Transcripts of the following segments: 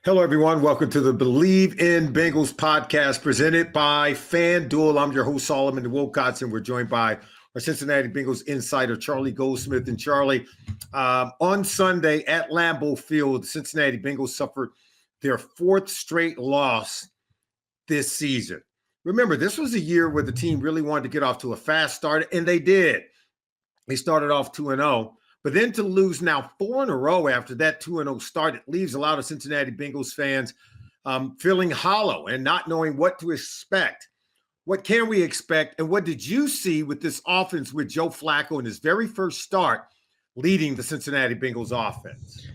Hello, everyone. Welcome to the Bleav in Bengals podcast presented by FanDuel. I'm your host, Solomon Wilcots, and we're joined by our Cincinnati Bengals insider, Charlie Goldsmith. And Charlie, on Sunday at Lambeau Field, the Cincinnati Bengals suffered their fourth straight loss this season. Remember, this was a year where the team really wanted to get off to a fast start, and they did. They started off 2-0. But then to lose now 4 in a row after that 2-0 start, it leaves a lot of Cincinnati Bengals fans feeling hollow and not knowing what to expect. What can we expect? And what did you see with this offense with Joe Flacco in his very first start leading the Cincinnati Bengals offense?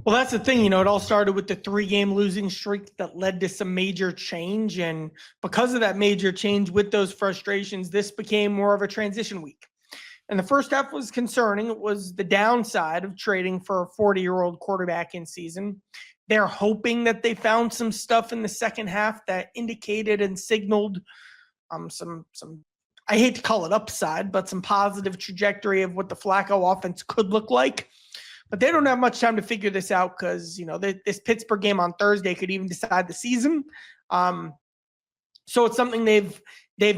Well, that's the thing. It all started with the 3-game losing streak that led to some major change. And because of that major change with those frustrations, this became more of a transition week. And the first half was concerning. It was the downside of trading for a 40-year-old quarterback in season. They're hoping that they found some stuff in the second half that indicated and signaled some I hate to call it upside, but some positive trajectory of what the Flacco offense could look like. But they don't have much time to figure this out because, this Pittsburgh game on Thursday could even decide the season. So it's something they've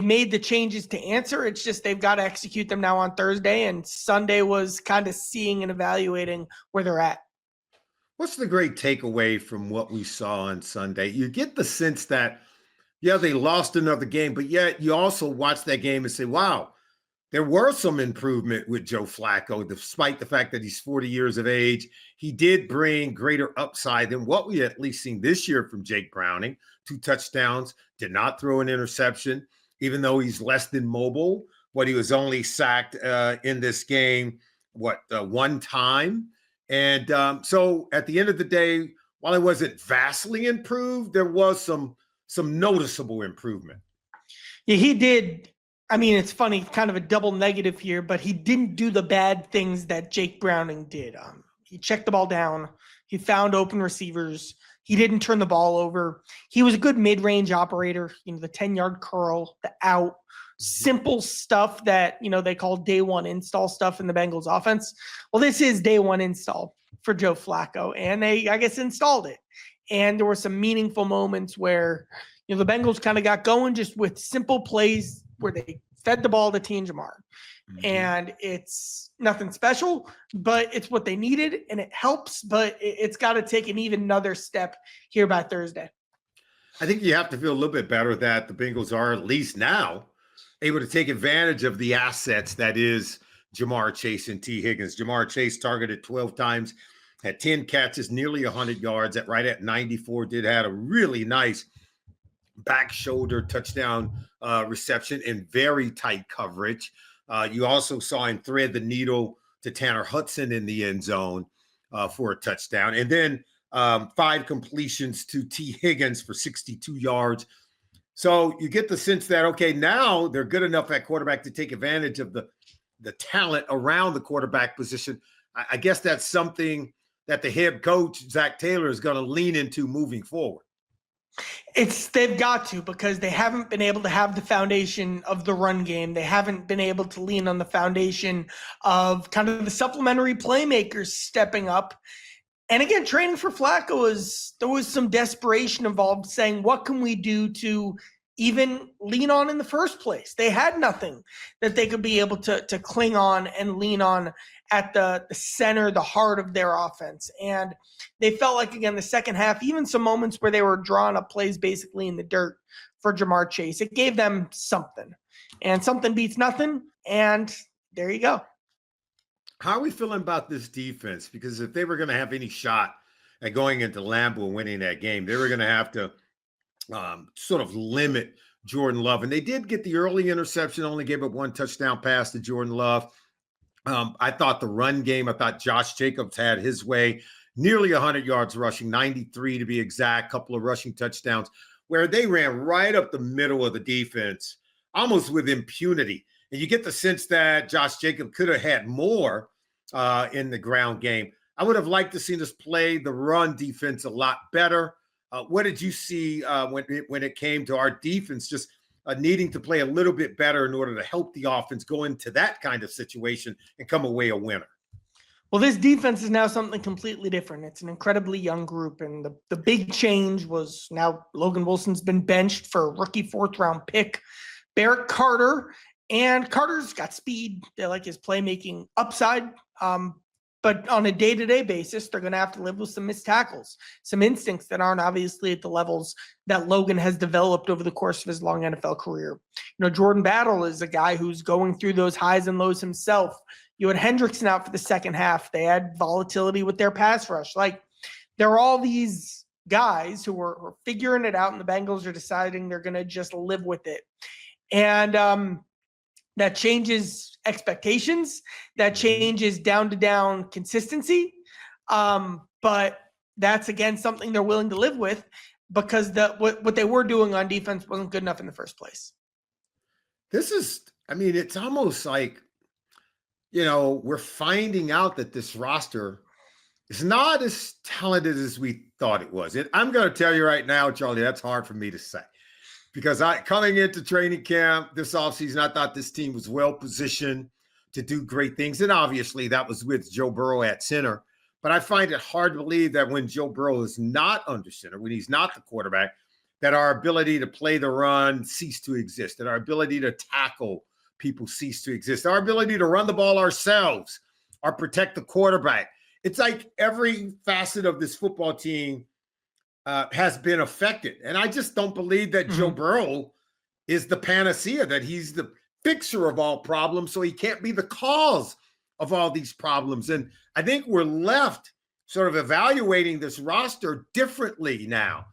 made the changes to answer. It's just they've got to execute them now on Thursday, and Sunday was kind of seeing and evaluating where they're at. What's the great takeaway from what we saw on Sunday? You get the sense that, yeah, they lost another game, but yet you also watch that game and say, wow, there were some improvement with Joe Flacco, despite the fact that he's 40 years of age. He did bring greater upside than what we at least seen this year from Jake Browning. 2 touchdowns, did not throw an interception, even though he's less than mobile. He was only sacked in this game, one time. And so at the end of the day, while it wasn't vastly improved, there was some noticeable improvement. Yeah, he did. I mean, it's funny, kind of a double negative here, but he didn't do the bad things that Jake Browning did. He checked the ball down. He found open receivers. He didn't turn the ball over. He was a good mid-range operator, the 10-yard curl, the out, simple stuff that, they call day one install stuff in the Bengals offense. Well, this is day one install for Joe Flacco, and they, I guess, installed it. And there were some meaningful moments where, the Bengals kind of got going just with simple plays where they fed the ball to Jamar. Mm-hmm. And it's nothing special, but it's what they needed, and it helps, but it's got to take an even another step here by Thursday. I think you have to feel a little bit better that the Bengals are, at least now, able to take advantage of the assets that is Jamar Chase and T. Higgins. Jamar Chase targeted 12 times, had 10 catches, nearly 100 yards, right at 94, had a really nice back shoulder touchdown reception in very tight coverage. You also saw him thread the needle to Tanner Hudson in the end zone for a touchdown. And then 5 completions to T. Higgins for 62 yards. So you get the sense that, okay, now they're good enough at quarterback to take advantage of the talent around the quarterback position. I guess that's something that the head coach, Zach Taylor, is going to lean into moving forward. They've got to, because they haven't been able to have the foundation of the run game. They haven't been able to lean on the foundation of kind of the supplementary playmakers stepping up. And again, training for Flacco there was some desperation involved, saying, what can we do to even lean on in the first place? They had nothing that they could be able to cling on and lean on at the center, the heart of their offense. And they felt like, again, the second half, even some moments where they were drawing up plays basically in the dirt for Jamar Chase, it gave them something. And something beats nothing, and there you go. How are we feeling about this defense? Because if they were going to have any shot at going into Lambeau and winning that game, they were going to have to sort of limit Jordan Love. And they did get the early interception, only gave up 1 touchdown pass to Jordan Love. I thought the run game, I thought Josh Jacobs had his way, nearly 100 yards rushing, 93 to be exact, couple of rushing touchdowns, where they ran right up the middle of the defense, almost with impunity. And you get the sense that Josh Jacobs could have had more in the ground game. I would have liked to see us play the run defense a lot better. What did you see when it came to our defense just needing to play a little bit better in order to help the offense go into that kind of situation and come away a winner? Well, this defense is now something completely different. It's an incredibly young group, and the big change was now Logan Wilson's been benched for a rookie 4th-round pick, Barrett Carter, and Carter's got speed. They like his playmaking upside, but on a day-to-day basis, they're going to have to live with some missed tackles, some instincts that aren't obviously at the levels that Logan has developed over the course of his long NFL career. Jordan Battle is a guy who's going through those highs and lows himself. You had Hendrickson out for the second half. They had volatility with their pass rush. Like, there are all these guys who are figuring it out, and the Bengals are deciding they're going to just live with it. And that changes expectations. That changes down-to-down consistency. But that's, again, something they're willing to live with because what they were doing on defense wasn't good enough in the first place. It's almost like, we're finding out that this roster is not as talented as we thought it was. I'm going to tell you right now, Charlie, that's hard for me to say. Because coming into training camp this offseason, I thought this team was well positioned to do great things. And obviously that was with Joe Burrow at center. But I find it hard to believe that when Joe Burrow is not under center, when he's not the quarterback, that our ability to play the run ceased to exist, that our ability to tackle people cease to exist, our ability to run the ball ourselves or protect the quarterback. It's like every facet of this football team has been affected. And I just don't believe that Joe Burrow is the panacea, that he's the fixer of all problems, so he can't be the cause of all these problems. And I think we're left sort of evaluating this roster differently now.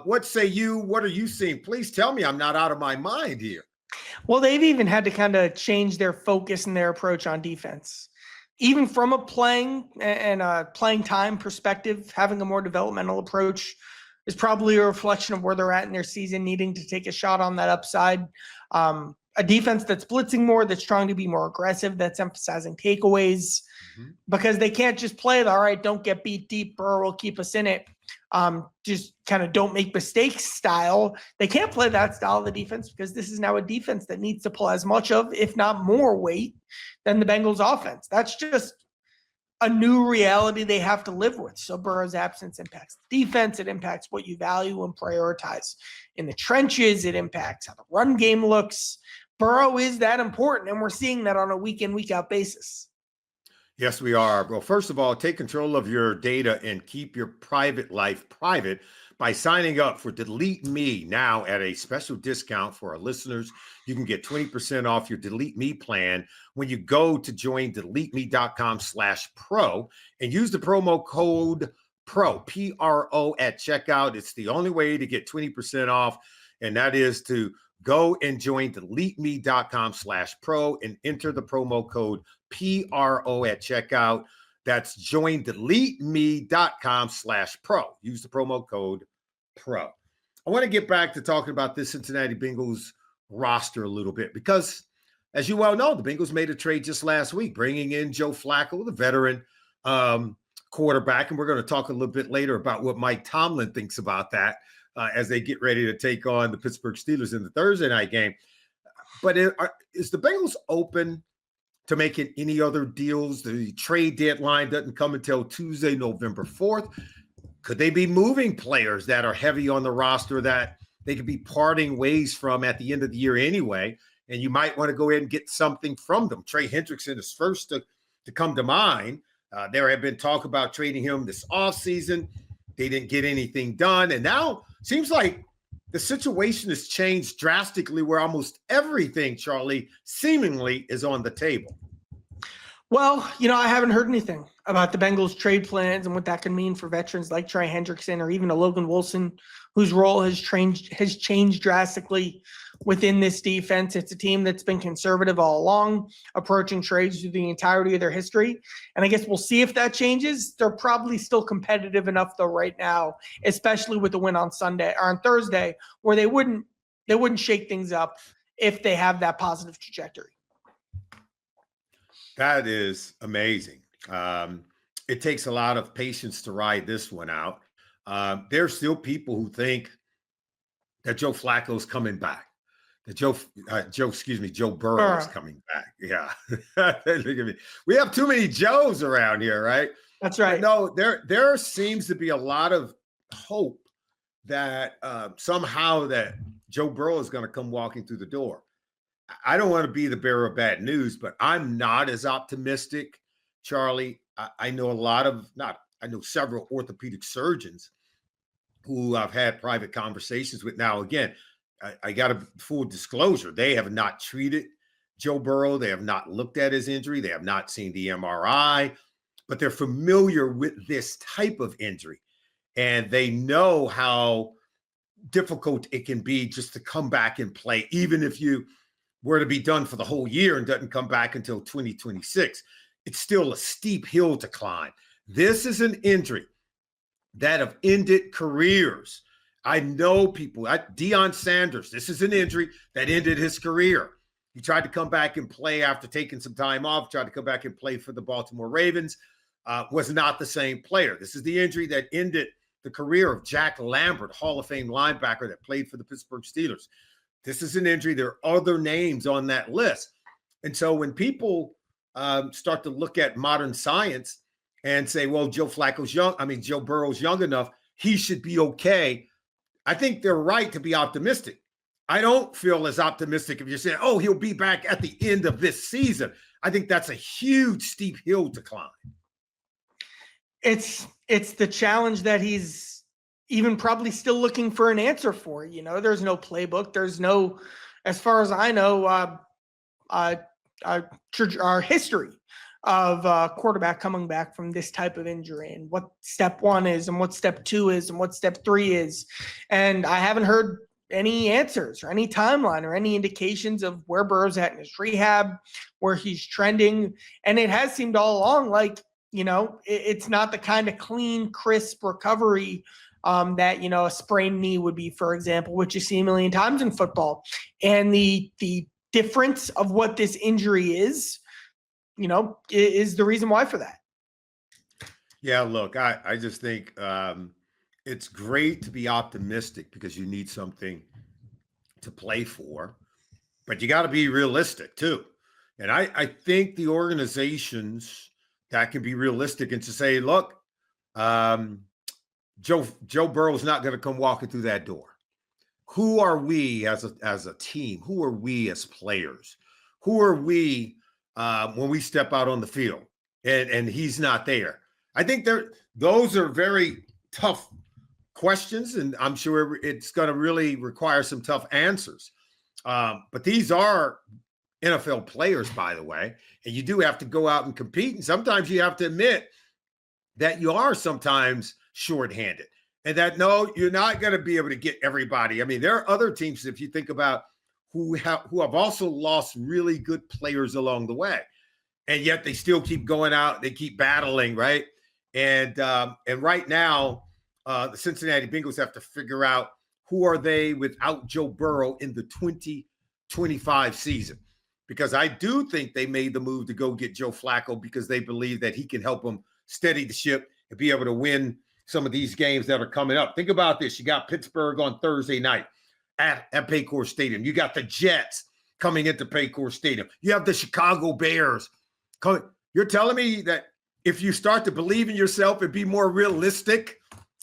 What say you? What are you seeing? Please tell me I'm not out of my mind here. Well, they've even had to kind of change their focus and their approach on defense. Even from a playing and a playing time perspective, having a more developmental approach is probably a reflection of where they're at in their season, needing to take a shot on that upside. A defense that's blitzing more, that's trying to be more aggressive, that's emphasizing takeaways, because they can't just play the, all right, don't get beat deep, Burrow will keep us in it. Just kind of don't make mistakes style. They can't play that style of the defense because this is now a defense that needs to pull as much of, if not more weight than the Bengals offense. That's just a new reality they have to live with. So Burrow's absence impacts the defense. It impacts what you value and prioritize in the trenches. It impacts how the run game looks. Burrow is that important, and we're seeing that on a week in, week out basis. Yes, we are. Well, first of all, take control of your data and keep your private life private by signing up for Delete Me now at a special discount for our listeners. You can get 20% off your Delete Me plan when you go to join deleteme.com/pro and use the promo code PRO, P-R-O, at checkout. It's the only way to get 20% off, and that is to go and join deleteme.com/pro and enter the promo code PRO at checkout. That's join deleteme.com/pro. Use the promo code PRO. I want to get back to talking about this Cincinnati Bengals roster a little bit because, as you well know, the Bengals made a trade just last week, bringing in Joe Flacco, the veteran quarterback. And we're going to talk a little bit later about what Mike Tomlin thinks about that as they get ready to take on the Pittsburgh Steelers in the Thursday night game. But is the Bengals open to making any other deals? The trade deadline doesn't come until Tuesday, November 4th. Could they be moving players that are heavy on the roster that they could be parting ways from at the end of the year anyway? And you might want to go ahead and get something from them. Trey Hendrickson is first to come to mind. There have been talk about trading him this offseason. They didn't get anything done. And now seems like the situation has changed drastically where almost everything, Charlie, seemingly is on the table. Well, I haven't heard anything about the Bengals trade plans and what that can mean for veterans like Trey Hendrickson or even a Logan Wilson, whose role has changed drastically within this defense. It's a team that's been conservative all along, approaching trades through the entirety of their history. And I guess we'll see if that changes. They're probably still competitive enough though right now, especially with the win on Sunday or on Thursday, where they wouldn't shake things up if they have that positive trajectory. That is amazing. It takes a lot of patience to ride this one out. There's still people who think that Joe Flacco's coming back. Joe Burrow is Burrow. coming back. Yeah. Look at me. We have too many Joes around here, right? That's right. But no, there seems to be a lot of hope that somehow that Joe Burrow is going to come walking through the door. I don't want to be the bearer of bad news, but I'm not as optimistic, Charlie. I know I know several orthopedic surgeons who I've had private conversations with. Now, again, I got a full disclosure. They have not treated Joe Burrow. They have not looked at his injury. They have not seen the MRI, but they're familiar with this type of injury. And they know how difficult it can be just to come back and play, even if you were to be done for the whole year and doesn't come back until 2026. It's still a steep hill to climb. This is an injury that have ended careers. I know people. Deion Sanders, this is an injury that ended his career. He tried to come back and play after taking some time off, tried to come back and play for the Baltimore Ravens, was not the same player. This is the injury that ended the career of Jack Lambert, Hall of Fame linebacker that played for the Pittsburgh Steelers. This is an injury. There are other names on that list. And so when people start to look at modern science and say, well, Joe Burrow's young enough, he should be okay. I think they're right to be optimistic. I don't feel as optimistic if you're saying, oh, he'll be back at the end of this season. I think that's a huge, steep hill to climb. It's the challenge that he's even probably still looking for an answer for. There's no playbook. There's no, as far as I know, our history of quarterback coming back from this type of injury and what step 1 is and what step 2 is and what step 3 is. And I haven't heard any answers or any timeline or any indications of where Burrow's at in his rehab, where he's trending. And it has seemed all along like, it's not the kind of clean, crisp recovery that, a sprained knee would be, for example, which you see a million times in football. And the difference of what this injury is the reason why for that. Yeah, look, I just think it's great to be optimistic because you need something to play for, but you got to be realistic too. And I think the organizations that can be realistic and to say, look, Joe Burrow's not going to come walking through that door. Who are we as a team? Who are we as players? Who are we when we step out on the field and he's not there? I think those are very tough questions, and I'm sure it's going to really require some tough answers. But these are NFL players, by the way, and you do have to go out and compete. And sometimes you have to admit that you are sometimes shorthanded and that, no, you're not going to be able to get everybody. I mean, there are other teams, if you think about who have also lost really good players along the way, and yet they still keep going out. They keep battling, right? And right now, the Cincinnati Bengals have to figure out who are they without Joe Burrow in the 2025 season. Because I do think they made the move to go get Joe Flacco because they believe that he can help them steady the ship and be able to win some of these games that are coming up. Think about this. You got Pittsburgh on Thursday night at Paycor Stadium. You got the Jets coming into Paycor Stadium. You have the Chicago Bears coming. You're telling me that if you start to believe in yourself and be more realistic,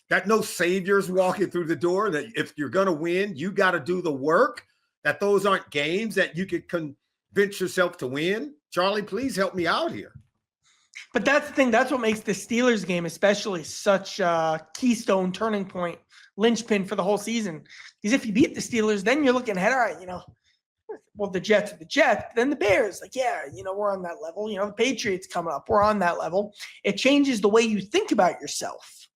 that no saviors walking through the door, that if you're going to win, you got to do the work, that those aren't games that you could convince yourself to win. Charlie, please help me out here. But that's the thing. That's what makes the Steelers game especially such a keystone turning point, linchpin for the whole season. Because if you beat the Steelers, then you're looking ahead, all right, well, the Jets are the Jets, then the Bears, we're on that level. The Patriots coming up, we're on that level. It changes the way you think about yourself.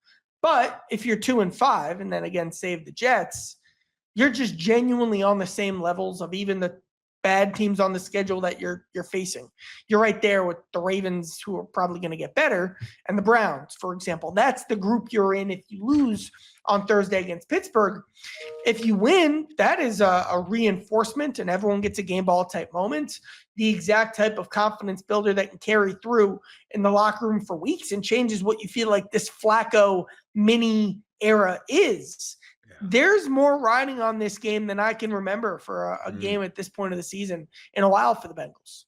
But if you're 2-5, and then again, save the Jets, you're just genuinely on the same levels of even the bad teams on the schedule that you're facing. You're right there with the Ravens, who are probably going to get better, and the Browns, for example. That's the group you're in if you lose on Thursday against Pittsburgh. If you win, that is a reinforcement, and everyone gets a game ball type moment, the exact type of confidence builder that can carry through in the locker room for weeks and changes what you feel like this Flacco mini era is. there's more riding on this game than I can remember for a game at this point of the season in a while for the Bengals.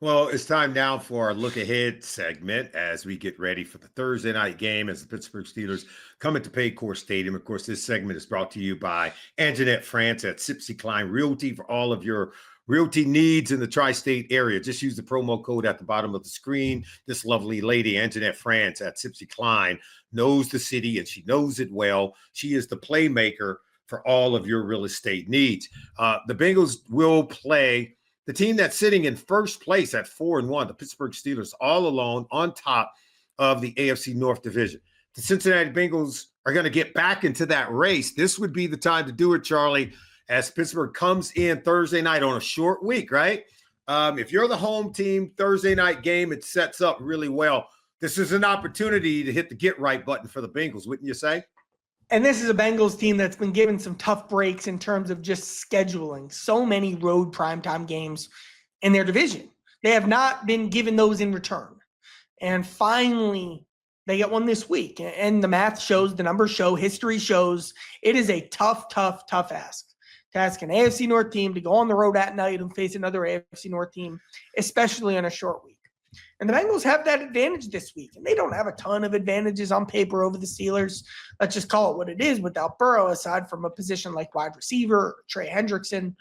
Well, it's time now for our look ahead segment as we get ready for the Thursday night game as the Pittsburgh Steelers come into Paycor Stadium. Of course, this segment is brought to you by Anjanette France at Sipsey Klein Realty for all of your realty needs in the tri-state area. Just use the promo code at the bottom of the screen. This lovely lady, Anjanette France at Sipsey Klein, knows the city and she knows it well. She is the playmaker for all of your real estate needs. The Bengals will play the team that's sitting in first place at 4-1, the Pittsburgh Steelers, all alone on top of the AFC North Division. The Cincinnati Bengals are going to get back into that race. This would be the time to do it, Charlie, as Pittsburgh comes in Thursday night on a short week, right? If you're the home team, Thursday night game, it sets up really well. This is an opportunity to hit the get right button for the Bengals, wouldn't you say? And this is a Bengals team that's been given some tough breaks in terms of just scheduling so many road primetime games in their division. They have not been given those in return. And finally, they get one this week. And the math shows, the numbers show, history shows it is a tough ask to ask an AFC North team to go on the road at night and face another AFC North team, especially on a short week. And the Bengals have that advantage this week, and they don't have a ton of advantages on paper over the Steelers. Let's just call it what it is without Burrow, aside from a position like wide receiver, or Trey Hendrickson.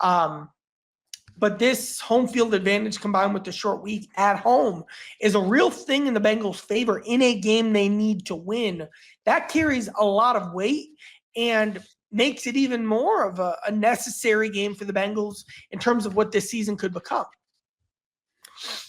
But this home field advantage combined with the short week at home is a real thing in the Bengals' favor in a game they need to win. That carries a lot of weight and makes it even more of a necessary game for the Bengals in terms of what this season could become.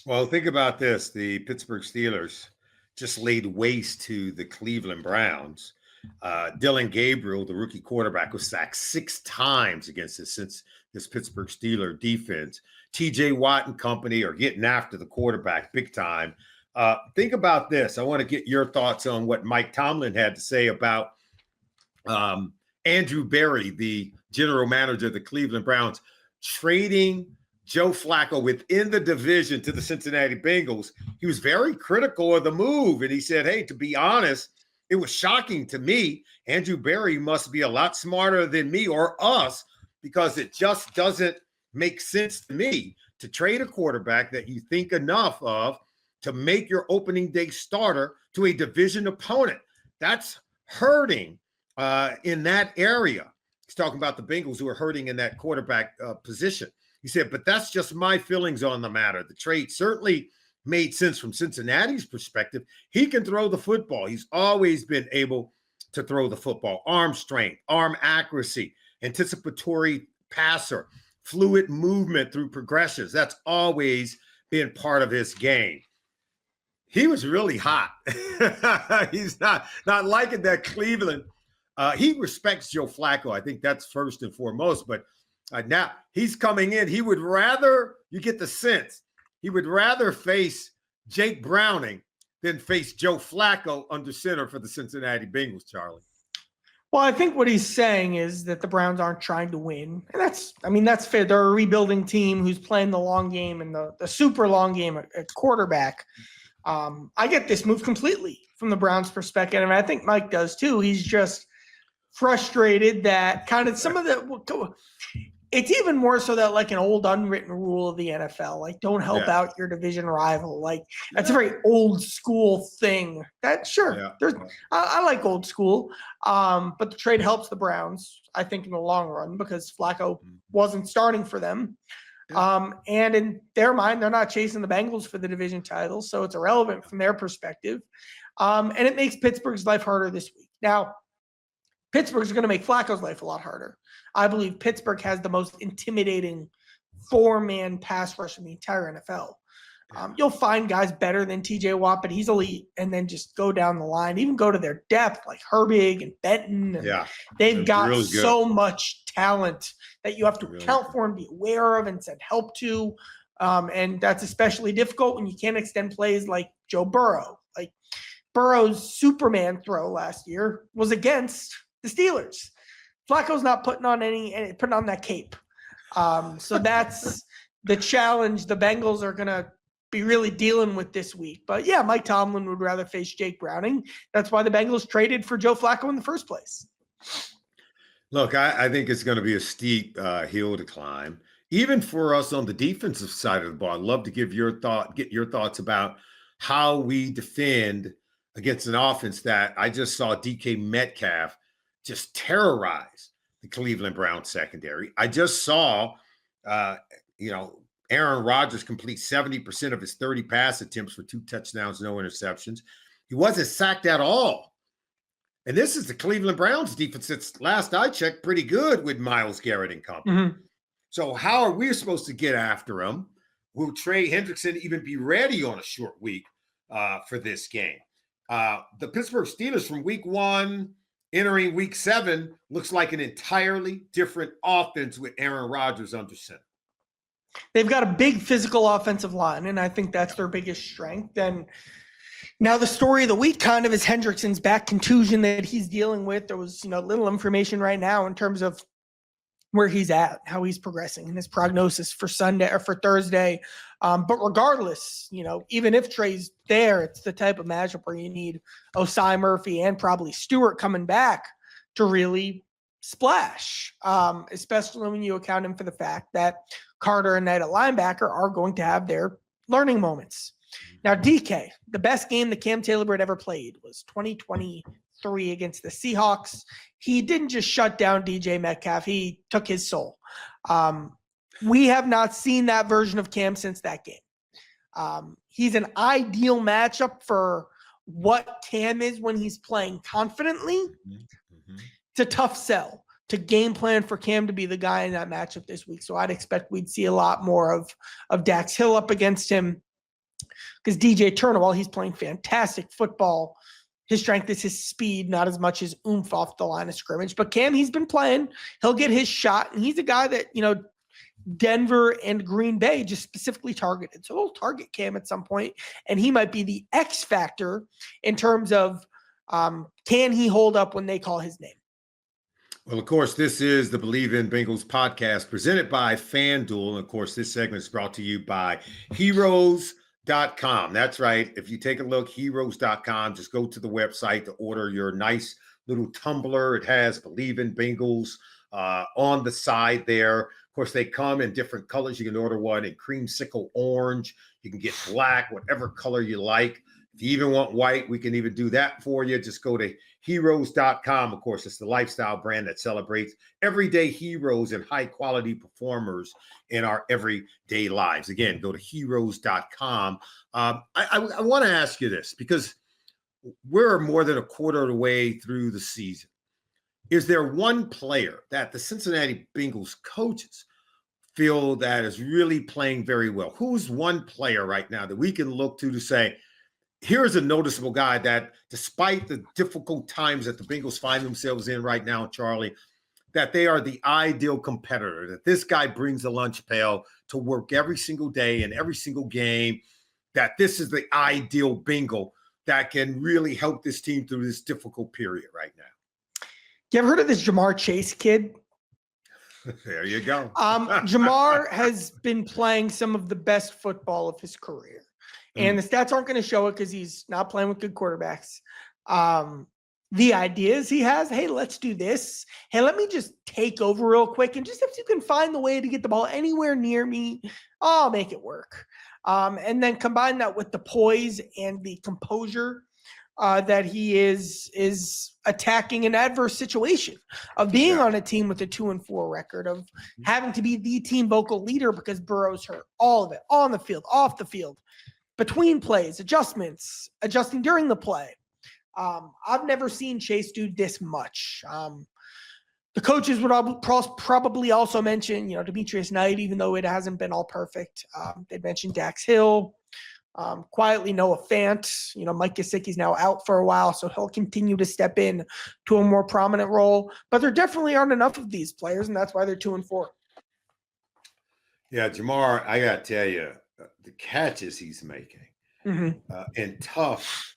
Well, think about this. The Pittsburgh Steelers just laid waste to the Cleveland Browns. Dylan Gabriel, the rookie quarterback, was sacked 6 times against this Pittsburgh Steeler defense. TJ Watt and company are getting after the quarterback big time. Think about this. I want to get your thoughts on what Mike Tomlin had to say about Andrew Berry, the general manager of the Cleveland Browns, trading Joe Flacco within the division to the Cincinnati Bengals. He was very critical of the move, and he said, hey, to be honest, it was shocking to me. Andrew Berry must be a lot smarter than me or us, because it just doesn't make sense to me to trade a quarterback that you think enough of to make your opening day starter to a division opponent. That's hurting in that area. He's talking about the Bengals who are hurting in that quarterback position. He said, but that's just my feelings on the matter. The trade certainly made sense from Cincinnati's perspective. He can throw the football. He's always been able to throw the football. Arm strength, arm accuracy, anticipatory passer, fluid movement through progressions. That's always been part of his game. He was really hot. He's not liking that Cleveland. He respects Joe Flacco. I think that's first and foremost, but now he's coming in. He would rather, you get the sense, he would rather face Jake Browning than face Joe Flacco under center for the Cincinnati Bengals, Charlie. Well, I think what he's saying is that the Browns aren't trying to win. And that's fair. They're a rebuilding team who's playing the long game and the super long game at quarterback. I get this move completely from the Browns' perspective, and I think Mike does too. He's just frustrated that kind of some of the – it's even more so that like an old unwritten rule of the NFL, like don't help out your division rival. Like that's a very old school thing. I like old school, but the trade helps the Browns, I think, in the long run because Flacco wasn't starting for them. And in their mind, they're not chasing the Bengals for the division title, so it's irrelevant from their perspective. And it makes Pittsburgh's life harder this week. Now, Pittsburgh's going to make Flacco's life a lot harder. I Bleav Pittsburgh has the most intimidating 4-man pass rush in the entire NFL. You'll find guys better than TJ Watt, but he's elite. And then just go down the line, even go to their depth like Herbig and Benton. And they've got really so much talent that you have to account for and be aware of and send help to. And that's especially difficult when you can't extend plays like Joe Burrow. Like Burrow's Superman throw last year was against the Steelers. Flacco's not putting on that cape. So that's the challenge the Bengals are going to be really dealing with this week. But yeah, Mike Tomlin would rather face Jake Browning. That's why the Bengals traded for Joe Flacco in the first place. Look, I think it's going to be a steep hill to climb, even for us on the defensive side of the ball. I'd love to get your thoughts about how we defend against an offense that I just saw DK Metcalf just terrorize the Cleveland Browns secondary. I just saw, uh, you know, Aaron Rodgers complete 70% of his 30 pass attempts for 2 touchdowns, no interceptions. He wasn't sacked at all. And this is the Cleveland Browns defense that's, last I checked, pretty good with Myles Garrett and company. Mhm. So how are we supposed to get after him? Will Trey Hendrickson even be ready on a short week for this game? The Pittsburgh Steelers from week 1 entering week 7 looks like an entirely different offense with Aaron Rodgers under center. They've got a big physical offensive line, and I think that's their biggest strength. And now the story of the week kind of is Hendrickson's back contusion that he's dealing with. There was, little information right now in terms of where he's at, how he's progressing, and his prognosis for Sunday or for Thursday. But regardless, even if Trey's there, it's the type of matchup where you need Osai Murphy and probably Stewart coming back to really splash, especially when you account him for the fact that Carter and Knight at linebacker are going to have their learning moments. Now, DK, the best game that Cam Taylor had ever played was 2023 against the Seahawks. He didn't just shut down DJ Metcalf. He took his soul. We have not seen that version of Cam since that game. He's an ideal matchup for what Cam is when he's playing confidently. Mm-hmm. It's a tough sell to game plan for Cam to be the guy in that matchup this week. So I'd expect we'd see a lot more of Dax Hill up against him, because DJ Turner, while he's playing fantastic football, his strength is his speed, not as much as oomph off the line of scrimmage. But Cam, he's been playing. He'll get his shot, and he's a guy that, Denver and Green Bay just specifically targeted. So they'll target Cam at some point, and he might be the X factor in terms of can he hold up when they call his name? Well, of course, this is the Bleav in Bengals podcast presented by FanDuel. And of course, this segment is brought to you by Heroes.com. That's right. If you take a look, Heroes.com, just go to the website to order your nice little tumbler. It has Bleav in Bengals on the side there. Of course, they come in different colors. You can order one in creamsicle orange. You can get black, whatever color you like. If you even want white, we can even do that for you. Just go to Heroes.com. Of course, it's the lifestyle brand that celebrates everyday heroes and high-quality performers in our everyday lives. Again, go to Heroes.com. I want to ask you this, because we're more than a quarter of the way through the season. Is there one player that the Cincinnati Bengals coaches feel that is really playing very well? Who's one player right now that we can look to say, here's a noticeable guy that, despite the difficult times that the Bengals find themselves in right now, Charlie, that they are the ideal competitor, that this guy brings a lunch pail to work every single day and every single game, that this is the ideal Bengal that can really help this team through this difficult period right now? You ever heard of this Jamar Chase kid? There you go. Jamar has been playing some of the best football of his career. And the stats aren't going to show it because he's not playing with good quarterbacks. The ideas he has, hey, let's do this. Hey, let me just take over real quick. And just if you can find the way to get the ball anywhere near me, I'll make it work. And then combine that with the poise and the composure that he is attacking an adverse situation, of being on a team with a 2-4 record, of having to be the team vocal leader because Burrow's hurt. All of it, on the field, off the field, between plays, adjustments, adjusting during the play. I've never seen Chase do this much. The coaches would probably also mention, Demetrius Knight, even though it hasn't been all perfect. They'd mentioned Dax Hill. Quietly Noah Fant. Mike Gesicki's now out for a while, so he'll continue to step in to a more prominent role. But there definitely aren't enough of these players, and that's why they're 2-4. Yeah, Jamar, I got to tell you, the catches he's making and tough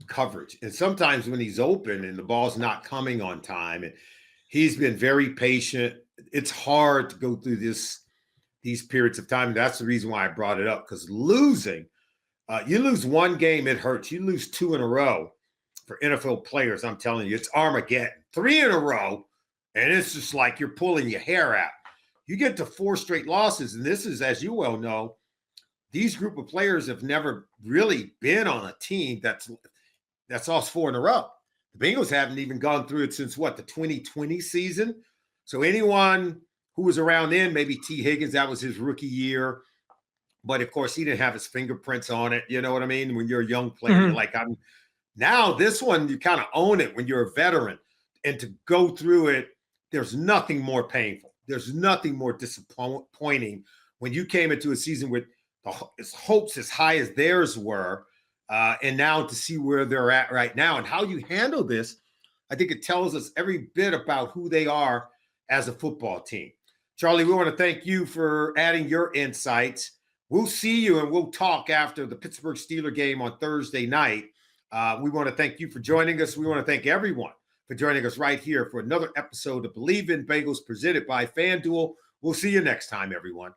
coverage. And sometimes when he's open and the ball's not coming on time, and he's been very patient. It's hard to go through these periods of time. That's the reason why I brought it up, because losing, you lose one game, it hurts. You lose 2 in a row for NFL players, I'm telling you, it's Armageddon. 3 in a row, And it's just like you're pulling your hair out. You get to 4 straight losses, and this is, as you well know, these group of players have never really been on a team that's lost 4 in a row. The Bengals haven't even gone through it since what, the 2020 season. So anyone who was around then, maybe T. Higgins, that was his rookie year. But of course, he didn't have his fingerprints on it. You know what I mean? When you're a young player, you're like, now this one, you kind of own it when you're a veteran. And to go through it, there's nothing more painful. There's nothing more disappointing when you came into a season with hopes as high as theirs were, and now to see where they're at right now and how you handle this. I think it tells us every bit about who they are as a football team. Charlie, we want to thank you for adding your insights. We'll see you and we'll talk after the Pittsburgh Steelers game on Thursday night. We want to thank you for joining us. We want to thank everyone for joining us right here for another episode of Bleav in Bengals presented by FanDuel. We'll see you next time, everyone.